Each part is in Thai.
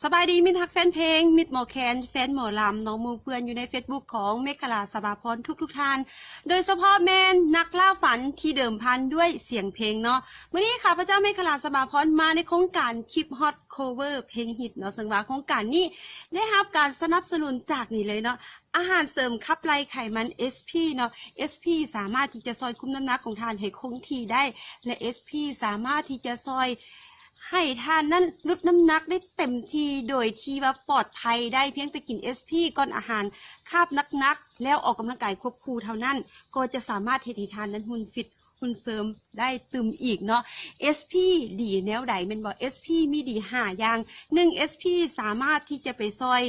สบายดีมิตรฮักแฟนเพลงมิตรหมอแคนแฟนหมอลำน้องมูเพื่อนอยู่ใน Facebook ของเมฆลาสบาพรทุกท่านโดยเฉพาะแมนนักล่าฝันที่เดิมพันด้วยเสียงเพลงเนาะวันนี้ค่ะพระเจ้าเมฆลาสบาพรมาในโครงการคลิปฮอตโคเวอร์เพลงฮิตเนาะซึ่งว่าโครงการนี้ได้รับการสนับสนุนจากนี่เลยเนาะอาหารเสริมขับไล่ไขมัน SP เนาะ SP สามารถที่จะซอยคุมน้ำหนักของทานให้คงที่ได้และ SP สามารถที่จะซอยให้ทานนั้นลดน้ำหนักได้เต็มที่โดยที่ว่าปลอดภัยได้เพียงแต่กิน SP ก่อนอาหารคาบนักๆแล้วออกกำลังกายควบคู่เท่านั้นก็จะสามารถเฮ็ดให้ทานนั้นหุ่นฟิตหุ่นเฟิร์มได้ตึมอีกเนาะ SP ดีแนวใดแม่นบ่ SP มีดี5อย่าง1 SP สามารถที่จะไปซอย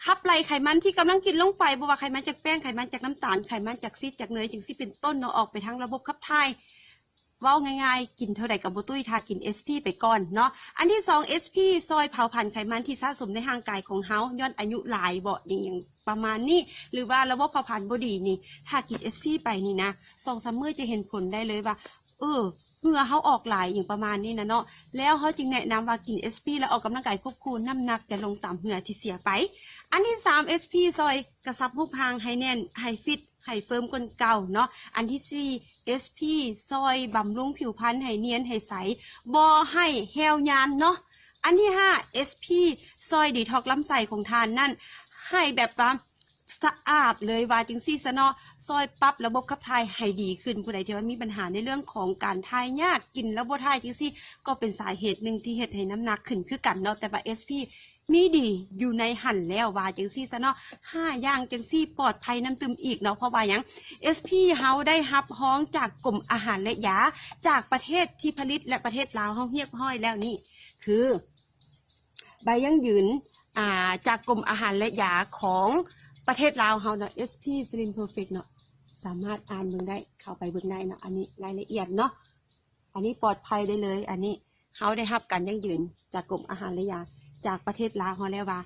ขับไล่ไขมันที่กำลังกินลงไปบ่ว่าไขมันจากแป้งไขมันจากน้ำตาลไขมันจากซีดจากเนยจังซี่เป็นต้นเนาะออกไปทางระบบขับถ่ายเว้าง่ายๆกินเท่าใดกับบ่ตุ้ยถ้ากิน SP ไปก่อนเนาะอันที่2 SP ซอยเผาผลาญไขมันที่สะสมในร่างกายของเฮาย้อนอายุหลายบ่อย่างประมาณนี้หรือว่าระบบเผาผลาญบ่ดีนี่ถ้ากิน SP ไปนี่นะ 2-3 มื้อจะเห็นผลได้เลยว่าเหงื่อเฮาออกหลายอย่างประมาณนี้นะเนาะแล้วเฮาจึงแนะนำว่ากิน SP แล้วออกกำลังกายควบคู่น้ำหนักจะลงตามเหงื่อที่เสียไปอันที่3 SP ซอยกระชับรูปร่างให้แน่นให้ฟิตให้เฟิร์มกว่าเก่าเนาะอันที่4 SP ซอยบำรุงผิวพรรณให้เนียนให้ใสบ่ให้แห้วยานเนาะอันที่5 SP ซอยดีท็อกซ์ลำไส้ของทานนั่นให้แบบว่าสะอาดเลยว่าจังซี่ซะเนาะซอยปรับระบบขับถ่ายให้ดีขึ้นผู้ใดที่ว่ามีปัญหาในเรื่องของการถ่ายยากกินแล้วบ่ถ่ายจังซี่ก็เป็นสาเหตุหนึ่งที่เฮ็ดให้น้ำหนักขึ้นคือกันเนาะแต่ว่า SP มีดีอยู่ในหั่นแล้วว่าจังซี่ซะเนาะ5อย่างจังซี่ปลอดภัยน้ำตึมอีกเนาะเพราะว่าหยัง SP เฮาได้รับร้องจากกรมอาหารและยาจากประเทศที่ผลิตและประเทศลาวเฮาเรียบร้อยแล้วนี่คือใบยั่งยืนจากกรมอาหารและยาของประเทศลาวเฮาเนาะ SP Slim Perfect เนาะสามารถอ่านเบิ่งได้เข้าไปเบิ่งได้เนาะอันนี้รายละเอียดเนาะอันนี้ปลอดภัยได้เลยอันนี้เฮาได้รับการยั่งยืนจากกรมอาหารและยาจากประเทศลาวเฮาแล้วว่า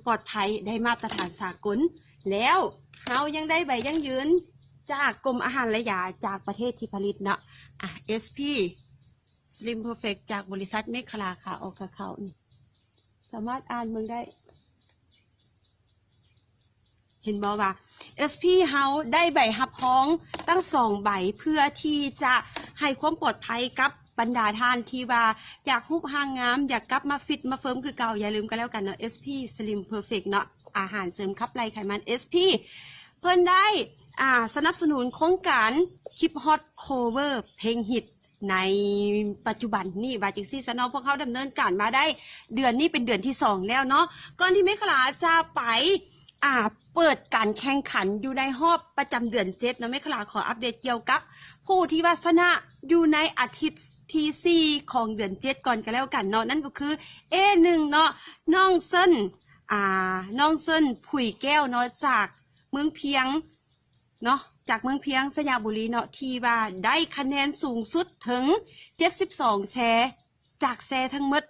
ปลอดภัยได้มาตรฐานสากลแล้วเฮายังได้ใบยั่งยืนจากกรมอาหารและยาจากประเทศที่ผลิตเนาะSP Slim Perfect จากบริษัทเมฆลาค่ะออกเขานี่สามารถอ่านเบิ่งได้เห็นบ่ว่า SP เฮาได้ใบรับรองตั้ง2ใบเพื่อที่จะให้ความปลอดภัยกับบรรดาท่านที่ว่าอยากรูปร่างงามอยากกลับมาฟิตมาเฟิร์มคือเก่าอย่าลืมกันแล้วกันเนาะ SP Slim Perfect เนาะอาหารเสริมขับไล่ไขมัน SP เพิ่นได้สนับสนุนโครงการคลิปฮอตโคเวอร์เพลงฮิตในปัจจุบันนี่ว่าจังซี่ซะเนาะพวกเขาดำเนินการมาได้เดือนนี้เป็นเดือนที่2แล้วเนาะก่อนที่เมฆลาจะไปเปิดการแข่งขันอยู่ในรอบประจำเดือน7เนาะเมฆลาขออัปเดตเกี่ยวกับผู้ที่วาสนาอยู่ในอาทิตย์ที่4ของเดือน7ก่อนกันแล้วกันเนาะนั่นก็คือ A1 เนาะน้องเซินผุยแก้วเนาะจากเมืองเพียงเนาะจากเมืองเพียงสยามบุรีเนาะที่ว่าได้คะแนนสูงสุดถึง72แชร์จากแชร์ทั้งหมด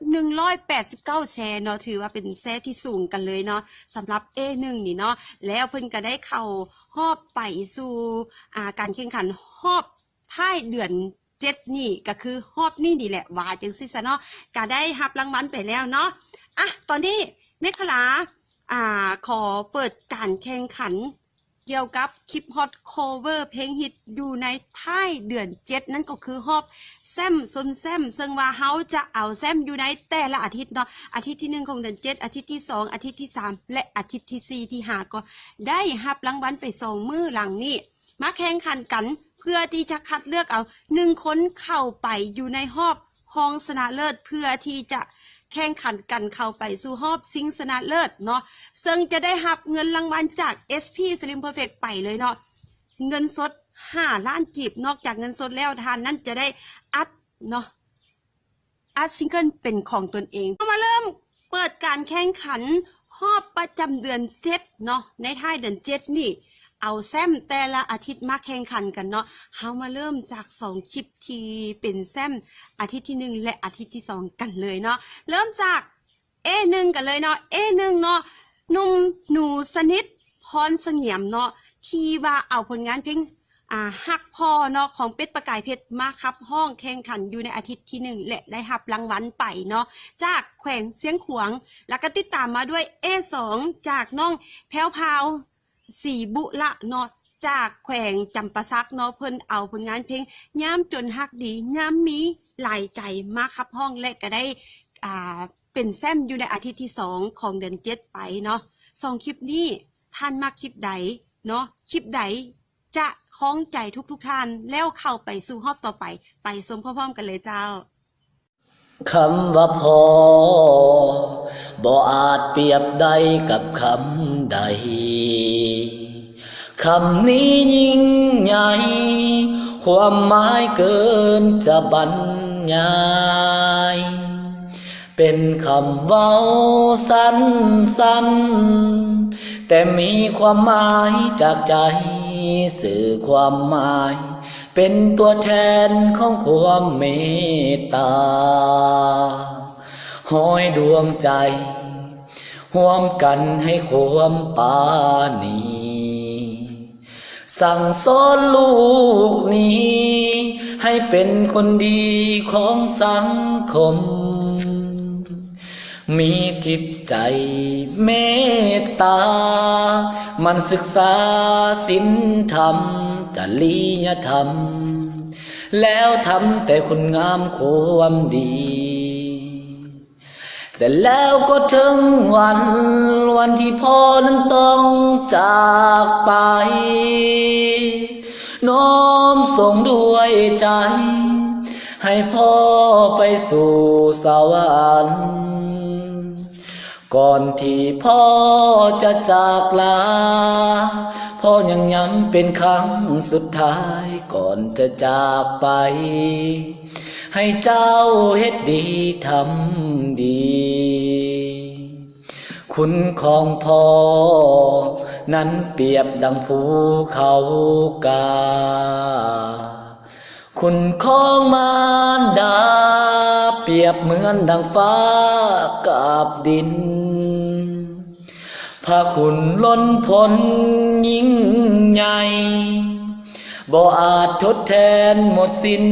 189แชร์เนาะถือว่าเป็นแชร์ที่สูงกันเลยเนาะสำหรับ A1 นี่เนาะแล้วเพิ่นก็ได้เข้ารอบไปสู่การแข่งขันรอบท้ายเดือน7นี่ก็คือรอบนี้นี่แหละว่าจังซี่ซะเนาะก็ได้รับรางวัลไปแล้วเนาะตอนนี้เมฆลาขอเปิดการแข่งขันเกี่ยวกับคลิปฮอตโคเวอร์เพลงฮิตอยู่ในท้ายเดือน7นั่นก็คือรอบแซมซึ่งว่าเฮาจะเอาแซมอยู่ในแต่ละอาทิตย์เนาะอาทิตย์ที่1ของเดือน7อาทิตย์ที่2อาทิตย์ที่3และอาทิตย์ที่4ที่5ก็ได้รับรางวัลไป2มื้อหลังนี้มาแข่งขันกันเพื่อที่จะคัดเลือกเอา1คนเข้าไปอยู่ในรอบรองชนะเลิศเพื่อที่จะแข่งขันกันเข้าไปสู่รอบชิงชนะเลิศเนาะซึ่งจะได้รับเงินรางวัลจาก SP Slim Perfect ไปเลยเนาะเงินสด5ล้านกีบนอกจากเงินสดแล้วทานนั้นจะได้อัดซิงเกิลเป็นของตนเองมาเริ่มเปิดการแข่งขันรอบประจำเดือน7เนาะในท้ายเดือน7นี่เอาแซมแต่ละอาทิตย์มาแข่งขันกันเนาะเฮามาเริ่มจาก2คลิปที่เป็นแซมอาทิตย์ที่1และอาทิตย์ที่2กันเลยเนาะเริ่มจาก A1 กันเลยเนาะ A1 เนาะหนุ่มหนูสนิทพรเสงี่ยมเนาะที่ว่าเอาผลงานเพลง ฮักพ่อเนาะของเป็ดประกายเพชรมาครับห้องแข่งขันอยู่ในอาทิตย์ที่1และได้รับรางวัลไปเนาะจากแขวงเสียงขวางแล้วก็ติดตามมาด้วย A2 จากน้องแพ้วพาวสีบุละเนาะจากแขวงจำปาสักเนาะเพิ่นเอาผลงานเพลงย้ำจนฮักดีย้ำมีหลายใจมาครับห้องและก็ได้เป็นแซมอยู่ในอาทิตย์ที่2ของเดือน7ไปเนาะ2คลิปนี้ท่านมักคลิปใดเนาะคลิปใดจะคล้องใจทุกท่านแล้วเข้าไปสู่รอบต่อไปชมพร้อมๆกันเลยเจ้าคำว่าพอบ่อาจเปรียบใดกับคำใดคำนี้ยิ่งใหญ่ความหมายเกินจะบรรยายเป็นคำเว้าสั้นๆแต่มีความหมายจากใจสื่อความหมายเป็นตัวแทนของความเมตตาห้อยดวงใจร่วมกันให้ความปาณีสั่งสอนลูกนี้ให้เป็นคนดีของสังคมมีจิตใจเมตตามันศึกษาศีลธรรมจริยธรรมแล้วทำแต่คุณงามความดีแต่แล้วก็ถึงวันที่พ่อนั้นต้องจากไปน้อมส่งด้วยใจให้พ่อไปสู่สวรรค์ก่อนที่พ่อจะจากลาพ่อยังย้ำเป็นครั้งสุดท้ายก่อนจะจากไปให้เจ้าเฮ็ดดีทำดีคุณของพ่อนั้นเปรียบดังภูเขากาคุณของมารดาเปรียบเหมือนดังฟ้ากับดินพระคุณล้นพ้นยิ่งใหญ่บ่อาจทดแทนหมดสิ้น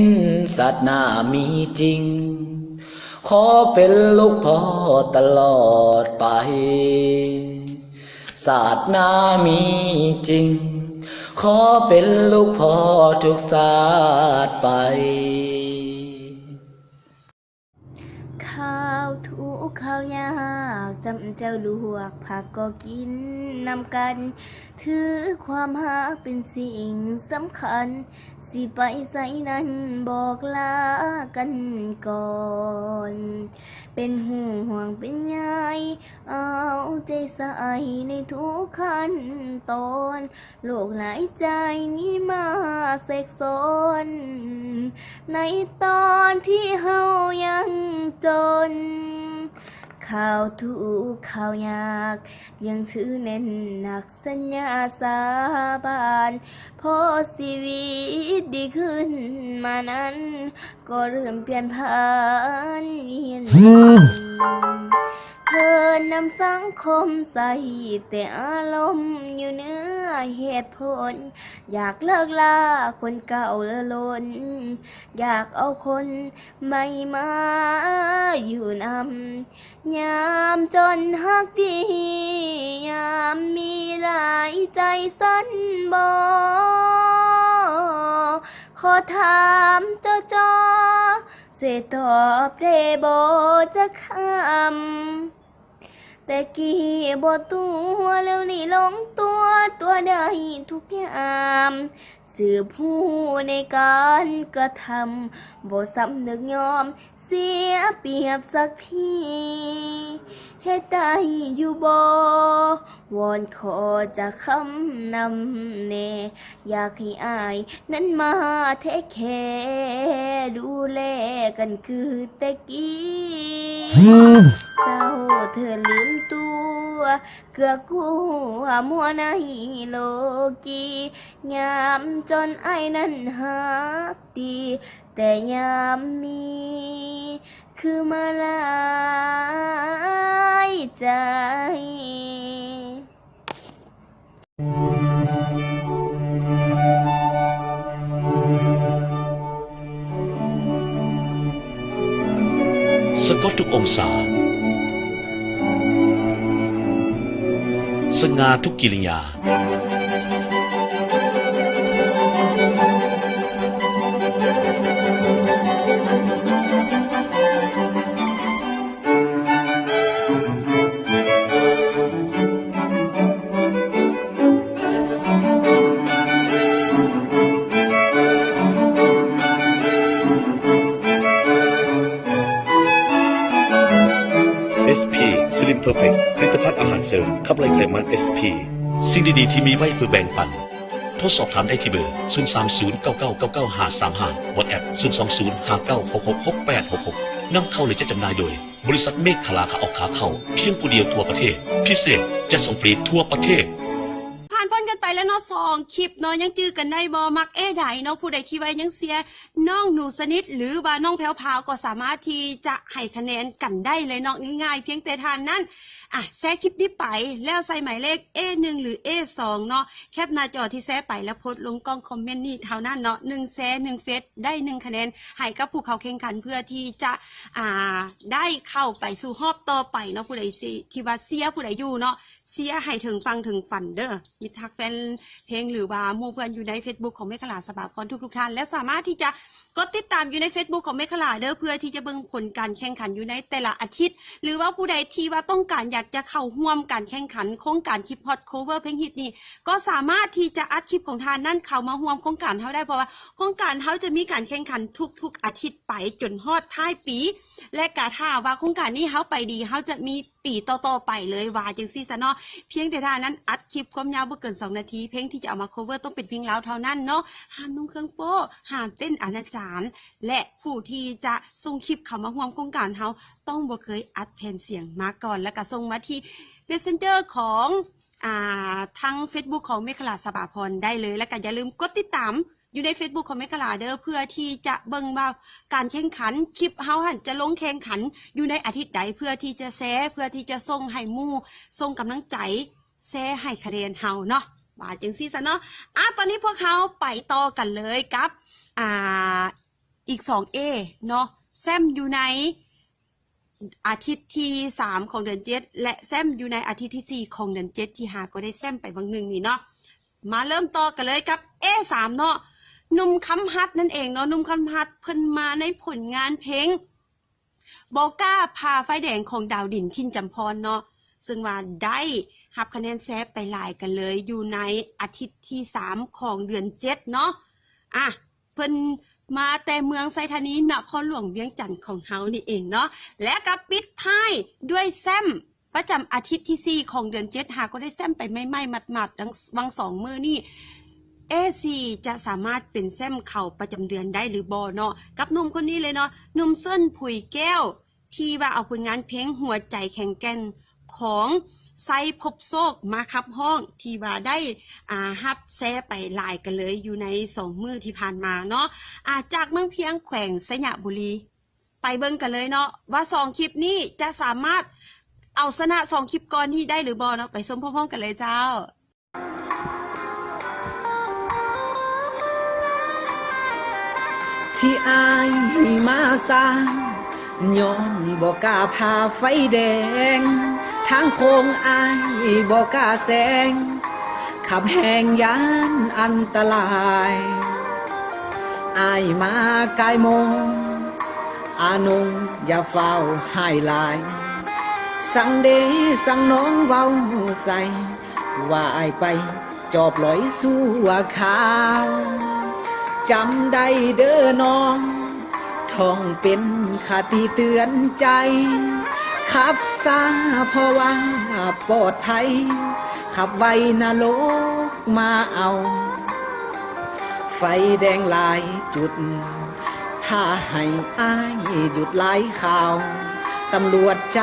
ศาสนามีจริงขอเป็นลูกพ่อตลอดไปศาสนามีจริงขอเป็นลูกพ่อทุกศาสตร์ไปข้าวทุกข้าวยากจำเจ้าลวกผักก็กินนำกันถือความหาเป็นสิ่งสำคัญสิไปใส่นั้นบอกลากันก่อนเป็นห่วงเป็นใยเอาใจใส่ในทุกขั้นตอนโลกหลายใจนี้มาเสกสนในตอนที่เฮายังจนข่าวทุกข่าวยากยังถือแน่นหนักสัญญาสาบานพอชีวิตดีขึ้นมานั้นก็เริ่มเปลี่ยนผ่านเวียนเธอนำสังคมใส่แต่อารมณ์อยู่เหนือเหตุผลอยากเลิกลาคนเก่าละล้นอยากเอาคนใหม่มาอยู่นำยามจนฮักดียามมีหลายใจสั้นบ่ขอถามเจ้าจอสิตอบได้บ่จักคำแต่กี้บ่ตัวแล้วนี่ลงตัวได้ทุกยามสืบผู้ในการกระทำบ่สำนึกยอมเสียเปรียบสักทีเฮ็ดได้อยู่บ่วอนขอจะคำนำแน่อยากให้อายนั้นมาเทคแคร์ดูแลกันคือแต่กี้เจ้าเธอลืมตัวเกือกกลัวมัวในโลกียามจนอายนั้นหักดีแต่ยามมีคือมาลายใจ ก็ทุกองศาสง่าทุกกิริยาSP Slim Perfect ผลิตภัณฑ์อาหารเสริมขับไล่ไขมัน SP สิ่งดีๆที่มีไว้เพื่อแบ่งปันโทรสอบถามได้ที่เบอร์ 030999535 WhatsApp 02059666866 นำเข้าหรือจะจำหน่ายโดยบริษัทเมฆขลาขาออกขาเข้าเพียงผู้เดียวทั่วประเทศพิเศษจะส่งฟรีทั่วประเทศผ่านพ้นกันไปแล้วเนาะ2คลิปเนาะยังจื้อกันได้บ่มักใดเนาะผู้ใดที่ว่ายังเสียน้องหนูสนิทหรือว่าน้องแพรวพราวก็สามารถที่จะให้คะแนนกันได้เลยเนาะง่ายๆเพียงแต่ทานนั้นแชร์คลิปนี้ไปแล้วใส่หมายเลข A1 หรือ A2 เนาะแคปหน้าจอที่แชร์ไปแล้วโพสต์ลงกล้องคอมเมนต์นี่เท่านั้นเนาะ1แชร์1เฟซได้1คะแนนให้กับผู้เข้าแข่งขันเพื่อที่จะได้เข้าไปสู่รอบต่อไปเนาะผู้ใดที่ว่าเสียผู้ใดอยู่เนาะเสียให้ถึงฟังถึงฝันเด้อมิตรทักแฟนเพลงหรือว่าหมู่เพื่อนอยู่ใน Facebook ของเมฆลาสบาพรทุกท่านและสามารถที่จะกดติดตามอยู่ใน Facebook ของเมฆลาเด้อเพื่อที่จะเบิ่งผลการแข่งขันอยู่ในแต่ละอาทิตย์หรือว่าผู้ใดที่ว่าต้องการอยากจะเข้าร่วมการแข่งขันโครงการคลิปฮอตโคเวอร์เพลงฮิตนี่ก็สามารถที่จะอัดคลิปของทานนั่นเข้ามาร่วมโครงการเฮาได้เพราะว่าโครงการเฮาจะมีการแข่งขันทุกอาทิตย์ไปจนฮอดท้ายปีและกะถ้าว่าโครงการนี้เฮาไปดีเฮาจะมีปีต่อๆไปเลยว่าจังซี่ซะเนาะเพียงแต่ทานนั้นอัดคลิปความยาวบ่เกิน2นาทีเพลงที่จะเอามาโคเวอร์ต้องเป็นเพลงลาวเท่านั้นเนาะห้ามนุ่งเครื่องโป๊ห้ามเต้นอนาจารและผู้ที่จะส่งคลิปเข้ามาร่วมโครงการเฮาต้องบ่เคยอัดแผ่นเสียงมาก่อนแล้วก็ส่งมาที่ Messenger ของทาง Facebook ของเมฆลาสบาพรได้เลยแล้วก็อย่าลืมกดติดตามอยู่ใน Facebook ของเมฆลาเด้อเพื่อที่จะเบิ่งว่าการแข่งขันคลิปเฮาหั่นจะลงแข่งขันอยู่ในอาทิตย์ใดเพื่อที่จะแชร์เพื่อที่จะส่งให้หมู่ส่งกำลังใจแชร์ให้คะแนนเฮาเนาะว่าจังซี่ซะเนาะตอนนี้พวกเขาไปต่อกันเลยกับอีก 2A เนาะแซมอยู่ในอาทิตย์ที่3ของเดือน7และแซมอยู่ในอาทิตย์ที่4ของเดือน7ที่5ก็ได้แซมไปบางนึงนี่เนาะมาเริ่มต่อกันเลยกับ A3 เนาะหนุ่มคำฮัดนั่นเองเนาะหนุ่มคำฮัดเพิ่นมาในผลงานเพลงบอกล้าพาไฟแดงของดาวดินทินจำพรเนาะซึ่งว่าได้รับคะแนนแซฟไปหลายกันเลยอยู่ในอาทิตย์ที่3ของเดือน7เนาะเพิ่นมาแต่เมืองไซธานีนครหลวงเวียงจันทร์ของเฮานี่เองเนาะและกับปิดท้ายด้วยแซมประจำอาทิตย์ที่4ของเดือน7หากก็ได้แซมไปไม่หมัดๆดังวัง2มื้อนี่A4 จะสามารถเป็นแซมเข่าประจำเดือนได้หรือบ่เนาะกับหนุ่มคนนี้เลยเนาะหนุ่มเส้นผุยแก้วที่ว่าเอาผลงานเพลงหัวใจแข็งแกร่งของไซพบโซกมาขับห้องที่ว่าได้ฮับแซ่ไปหลายกันเลยอยู่ใน2มื้อที่ผ่านมาเนาะจากเมืองเพียงแขวงสยบุรีไปเบิ่งกันเลยเนาะว่า2คลิปนี้จะสามารถเอาชนะ2คลิปก่อนที่ได้หรือบ่เนาะไปชมพร้อมๆกันเลยเจ้าที่อายมาสร้างย้อนบอกกล้าพาไฟแดงทางโค้งอายบอกกล้าแซงขับแหงยานอันตรายอายมากายมงอานงอย่าเฝ้าให้ลายสั่งเดสั่งน้องเว้าใส่ว่าอายไปจอบลอยสู่ข่าวจำได้เด้อน้องท่องเป็นคติเตือนใจขับซาเพราะว่าปลอดภัยขับไว้นรกมาเอาไฟแดงหลายจุดถ้าให้อายหยุดไล่ข่าวตำรวจจ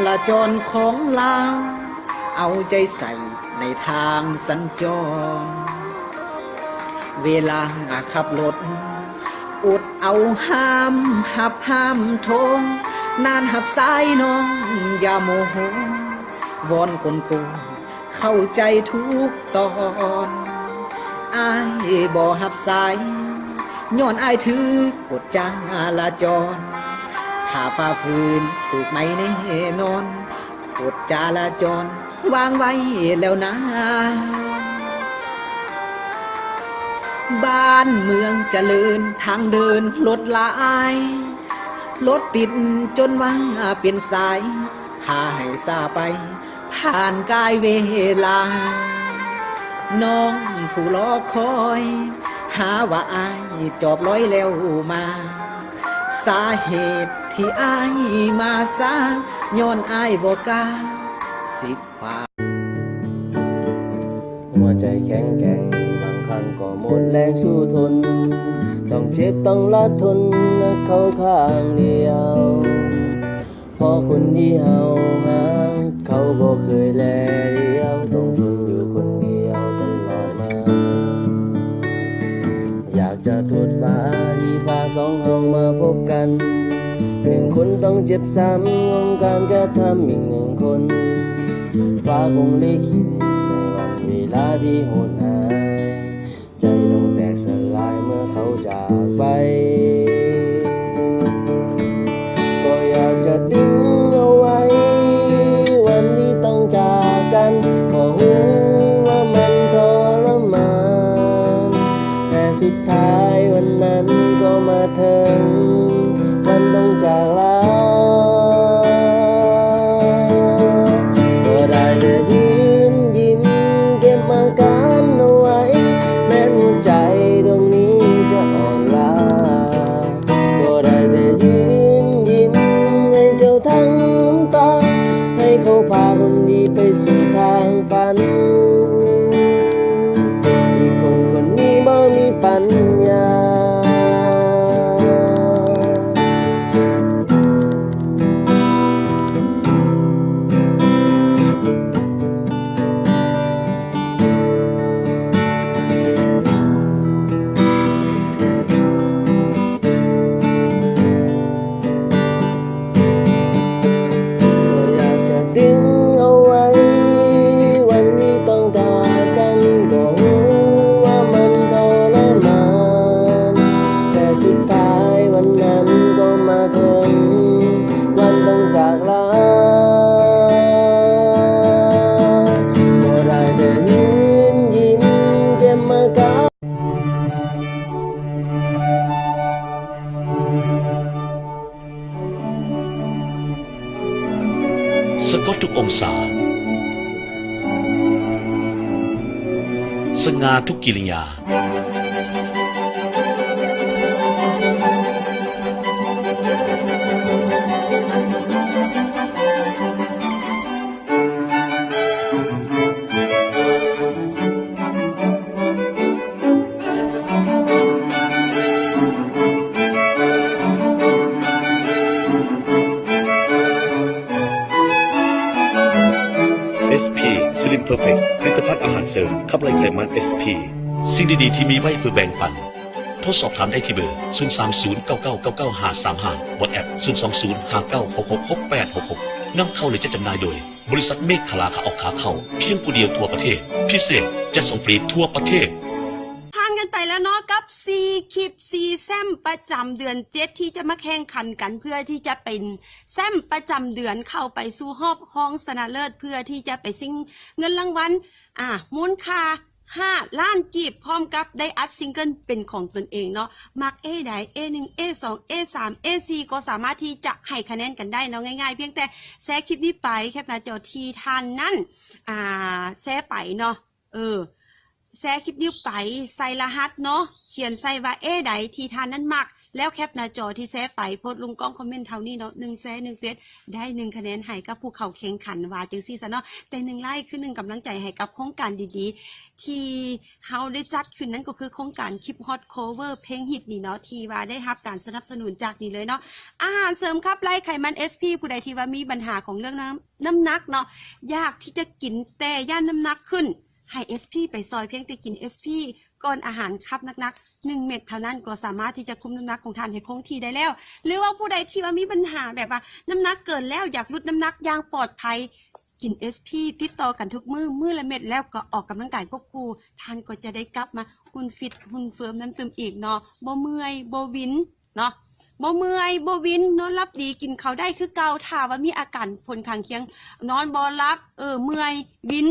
ราจรของเราเอาใจใส่ในทางสัญจรเวลาขับรถอดเอาห้ามโทงนานหับสายน้องอย่าโมโหวอนคนกูเข้าใจทุกตอนอายบ่หับสายย้อนอายถือกฎจราจร ถ้าฝ่าฝืนถูกไม่แน่นอนกฎจราจรวางไว้แล้วนะบ้านเมืองเจริญทางเดินรถหลายรถติดจนว่าเป็นสายพาให้ซาไปผ่านกายเวลาน้องผู้รอคอยหาว่าอายจอบร้อยแล้วมาสาเหตุที่อายมาซาย้อนอายบอกกล้าสิฝ่าหัวใจแข็งแกร่งบางครั้งก็หมดแรงสู้ทนต้องเจ็บต้องละทนและเข้าข้างเดียวพอคนที่เฮาหาเขาบ่เคยแลเดียวต้องทนอยู่คนเดียวตลอดมาอยากจะโทษฟ้าที่พาสองเฮามาพบกันหนึ่งคนต้องเจ็บซ้ำงงการกระทำอีกหนึ่งคนฟ้าคงลิขิตในวันเวลาที่โหดหายใจต้องแตกสลายเมื่อเขาจากไปก็อยากจะดึงเอาไว้วันที่ต้องจากกันก็รู้ว่ามันทรมานแต่สุดท้ายวันนั้นก็มาถึงวันต้องจากลาก็ได้แต่ยืนยิ้มเก็บอาการเอาไว้แม้หัวใจตรงนี้จะอ่อนล้าก็ได้แต่ยืนยิ้มให้เจ้าทั้งน้ำตาให้เขาพาคนดีไปสู่ทางฝันที่คนนี้บ่มีปัญญาสะกดทุกองศาสง่าทุกกิริยาSP Slim Perfect ผลิตภัณฑ์อาหารเสริมขับไล่ไขมัน SP สิ่งดีๆที่มีไว้เพื่อแบ่งปันโทรสอบถามได้ที่เบอร์ 030999955 WhatsApp 02059666866 นำเข้าหรือจะจำหน่ายโดยบริษัทเมฆขลาขาออกขาเข้าเพียงผู้เดียวทั่วประเทศพิเศษจะส่งฟรีทั่วประเทศผ่านกันไปแล้วเนาะกับ4คลิป4แซมประจำเดือน7ที่จะมาแข่งขันกันเพื่อที่จะเป็นแซมประจำเดือนเข้าไปสู่รอบห้องชนะเลิศเพื่อที่จะไปซิ่งเงินรางวัลมูลค่า5 ล้านกีบพร้อมกับได้อัดซิงเกิลเป็นของตนเองเนาะมักใด A1 A2 A3 A4 ก็สามารถที่จะให้คะแนนกันได้เนาะง่ายๆเพียงแต่แชร์คลิปนี้ไปแคปหน้าจอที่ท่านนั่นแชร์ไปเนาะแชร์คลิปนี้ไปใส่รหัสเนาะเขียนใส่ว่าใดที่ท่านนั้นมักแล้วแคปหน้าจอที่แชร์ไปโพสต์ลงกล้องคอมเมนต์เท่านี้เนาะ1แชร์1เฟซได้1คะแนนให้กับผู้เข้าแข่งขันว่าจังซี่ซะเนาะแต่1ไลค์คือ1กำลังใจให้กับโครงการดีๆที่เฮาได้จัดขึ้นนั้นก็คือโครงการคลิปฮอตโคเวอร์เพลงฮิตนี่เนาะที่ว่าได้รับการสนับสนุนจากนี่เลยเนาะอาหารเสริมครับไล่ไขมัน SP ผู้ใดที่ว่ามีปัญหาของเรื่องน้ำหนักเนาะยากที่จะกินแต่ย่านน้ำหนักขึ้นให้ SP ไปซอยเพียงแต่กิน SP ก่อนอาหารคับนักๆ1เม็ดเท่านั้นก็สามารถที่จะคุมน้ำหนักของท่านให้คงที่ได้แล้วหรือว่าผู้ใดที่ว่ามีปัญหาแบบว่าน้ำหนักเกินแล้วอยากลดน้ำหนักอย่างปลอดภัยกิน SP ติดต่อกันทุกมื้อละเม็ดแล้วก็ออกกำลังกายควบคู่ท่านก็จะได้กลับมาหุ่นฟิตหุ่นเฟิร์มน้ำเติมอีกเนาะบ่เมื่อยบ่วินเนาะ บ่เมื่อยบ่วินนอนรับดีกินข้าวได้คือเก่าถ้าว่ามีอาการผลข้างเคียงนอนบ่หลับเมื่อยวิน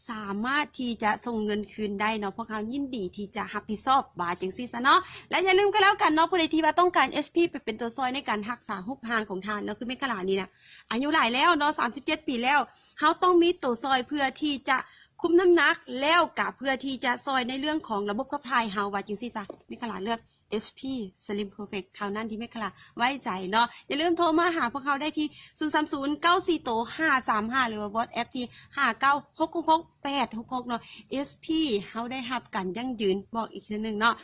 สามารถที่จะส่งเงินคืนได้เนาะพวกเขายินดีที่จะรับผิดชอบว่าจังซี่ซะเนาะและอย่าลืมกันแล้วกันเนาะผู้ใดที่ว่าต้องการ HP ไปเป็นตัวซอยในการรักษาหุบห่างของทานเนาะคือแม่กะลานี่นะอายุหลายแล้วเนาะ37 ปีแล้วเฮาต้องมีตัวซอยเพื่อที่จะคุมน้ำหนักแล้วก็เพื่อที่จะซอยในเรื่องของระบบขับถ่ายเฮาว่าจังซี่ซะแม่กะลาเลือก SP Slim Perfect เท่านั้นที่แม่กะลาไว้ใจเนาะอย่าลืมโทรมาหาพวกเขาได้ที่03094โต535หรือว่า WhatsApp ที่596666866เนาะ SP เฮาได้รับการยั่งยืนบอกอีกทีนึงเนาะ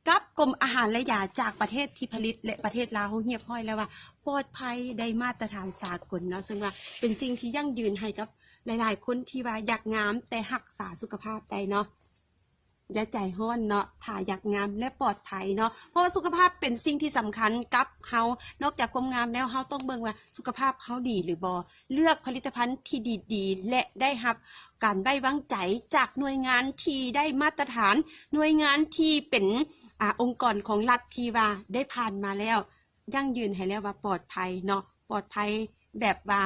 กับกรมอาหารและยาจากประเทศที่ผลิตและประเทศลาวเฮียบห้อยแล้วว่าปลอดภัยได้มาตรฐานสากลเนาะซึ่งว่าเป็นสิ่งที่ยั่งยืนให้กับหลายๆคนที่ว่าอยากงามแต่รักษาสุขภาพได้เนาะอย่าใจห้อนเนาะถ้าอยากงามและปลอดภัยเนาะเพราะว่าสุขภาพเป็นสิ่งที่สำคัญกับเฮานอกจากความงามแล้วเฮาต้องเบิ่งว่าสุขภาพเฮาดีหรือบ่เลือกผลิตภัณฑ์ที่ดีๆและได้รับการไว้วางใจจากหน่วยงานที่ได้มาตรฐานหน่วยงานที่เป็นองค์กรของรัฐที่ว่าได้ผ่านมาแล้วยั่งยืนให้แล้วว่าปลอดภัยเนาะปลอดภัยแบบว่า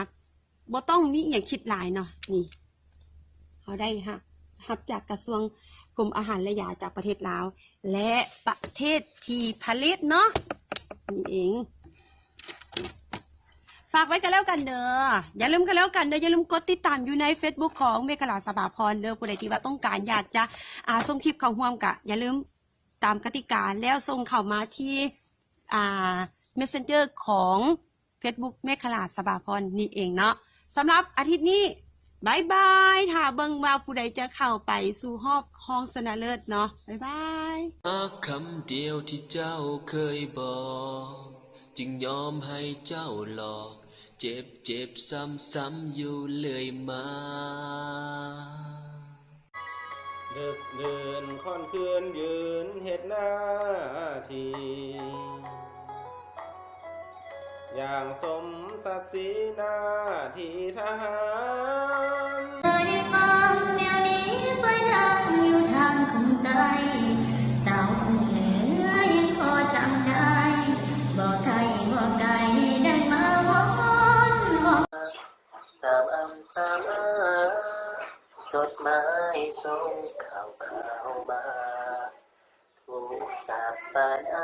บ่ต้องมีอหยังคิดหลายเนาะนี่เฮาได้รับจากกระทรวงกรมอาหารและยาจากประเทศลาวและประเทศที่ผลิตเนาะนี่เองฝากไว้กันแล้วกันเด้ออย่าลืมกันแล้วกันเด้ออย่าลืมกดติดตามอยู่ใน Facebook ของเมฆลาสบาพรเด้อผู้ใดที่ว่าต้องการอยากจะส่งคลิปเข้าร่วมกะอย่าลืมตามกติกาแล้วส่งเข้ามาที่Messenger ของ Facebook เมฆลาสบาพรนี่เองเนาะสำหรับอาทิตย์นี้บายบายถ้าเบิ่งว่าผู้ใดจะเข้าไปสู่รอบห้องชนะเลิศเนาะบายบายคำเดียวที่เจ้าเคยบอกจึงยอมให้เจ้าหลอกเจ็บซ้ำๆอยู่เลยมาดึกเดินค่อนคืนยืนเฮ็ดหน้าที่อย่างสมศักดิ์ศรีหน้าที่ทหาร เคยฟังแนวนี้ไปดังอยู่ทางคงใต้สาวคงเหนือยังพอจำได้บอกไทยบอกไกลดังมาวอนบอกสามอำสามอาจดหมายส่งข่าวมาถูกสาบปานอา